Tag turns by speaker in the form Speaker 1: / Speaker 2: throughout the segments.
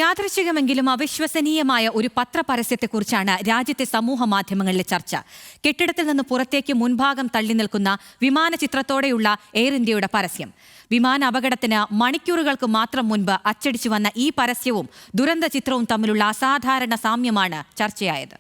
Speaker 1: യാദൃച്ഛികമെങ്കിലും അവിശ്വസനീയമായ ഒരു പത്രപരസ്യത്തെക്കുറിച്ചാണ് രാജ്യത്തെ സമൂഹ മാധ്യമങ്ങളിലെ ചർച്ച. കെട്ടിടത്തിൽ നിന്ന് പുറത്തേക്ക് മുൻഭാഗം തള്ളി നിൽക്കുന്ന വിമാന ചിത്രത്തോടെയുള്ള എയർ ഇന്ത്യയുടെ പരസ്യം. വിമാന അപകടത്തിന് മണിക്കൂറുകൾക്ക് മാത്രം മുൻപ് അച്ചടിച്ചു വന്ന ഈ പരസ്യവും ദുരന്ത ചിത്രവും തമ്മിലുള്ള അസാധാരണ സാമ്യമാണ് ചർച്ചയായത്.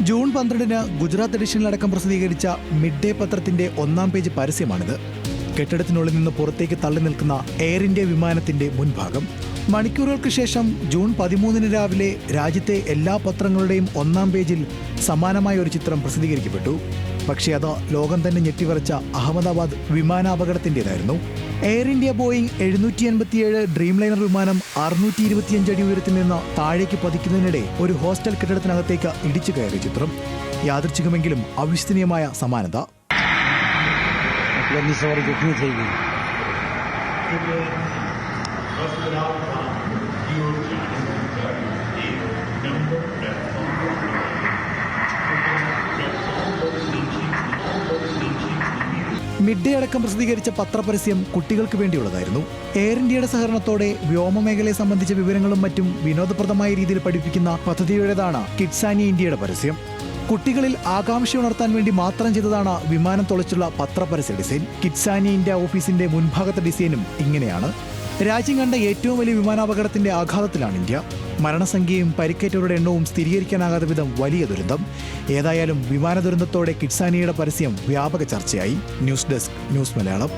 Speaker 2: ജൂൺ 12-ന് ഗുജറാത്ത് എഡിഷനിലടക്കം പ്രസിദ്ധീകരിച്ച മിഡ് ഡേ പത്രത്തിന്റെ 1-ാം പേജ് പരസ്യമാണിത്. കെട്ടിടത്തിനുള്ളിൽ നിന്ന് പുറത്തേക്ക് തള്ളി നിൽക്കുന്ന എയർ ഇന്ത്യ വിമാനത്തിന്റെ മുൻഭാഗം. മണിക്കൂറുകൾക്ക് ശേഷം ജൂൺ 13-ന് രാവിലെ രാജ്യത്തെ എല്ലാ പത്രങ്ങളുടെയും 1-ാം പേജിൽ സമാനമായ ഒരു ചിത്രം പ്രസിദ്ധീകരിക്കപ്പെട്ടു. പക്ഷേ അത് ലോകം തന്നെ ഞെട്ടിവരച്ച അഹമ്മദാബാദ് വിമാനാപകടത്തിൻ്റെതായിരുന്നു. Air India Boeing 787 Dreamliner വിമാനം 625 അടി ഉയരത്തിൽ നിന്ന് താഴേക്ക് പതിക്കുന്നതിനിടെ ഒരു ഹോസ്റ്റൽ കെട്ടിടത്തിനകത്തേക്ക് ഇടിച്ചു കയറിയ ചിത്രം. യാദൃച്ഛികമെങ്കിലും അവിശ്വസനീയമായ സമാനത. മിഡ് ഡേ അടക്കം പ്രസിദ്ധീകരിച്ച പത്രപരസ്യം കുട്ടികൾക്ക് വേണ്ടിയുള്ളതായിരുന്നു. എയർ ഇന്ത്യയുടെ സഹകരണത്തോടെ വ്യോമമേഖലയെ സംബന്ധിച്ച വിവരങ്ങളും മറ്റും വിനോദപ്രദമായ രീതിയിൽ പഠിപ്പിക്കുന്ന പദ്ധതിയുടേതാണ് കിഡ്സാനി ഇന്ത്യയുടെ പരസ്യം. കുട്ടികളിൽ ആകാംക്ഷ ഉണർത്താൻ വേണ്ടി മാത്രം ചെയ്തതാണ് വിമാനം തുളച്ചുള്ള പത്രപരസ്യ ഡിസൈൻ. കിഡ്സാനി ഇന്ത്യ ഓഫീസിന്റെ മുൻഭാഗത്തെ ഡിസൈനും ഇങ്ങനെയാണ്. രാജ്യം കണ്ട ഏറ്റവും വലിയ വിമാനാപകടത്തിന്റെ ആഘാതത്തിലാണ് ഇന്ത്യ. മരണസംഖ്യയും പരിക്കേറ്റവരുടെ എണ്ണവും സ്ഥിരീകരിക്കാനാകാത്ത വിധം വലിയ ദുരന്തം. ഏതായാലും വിമാന ദുരന്തത്തോടെ കിഡ്സാനിയുടെ പരസ്യം വ്യാപക ചർച്ചയായി. News desk, news Malayalam.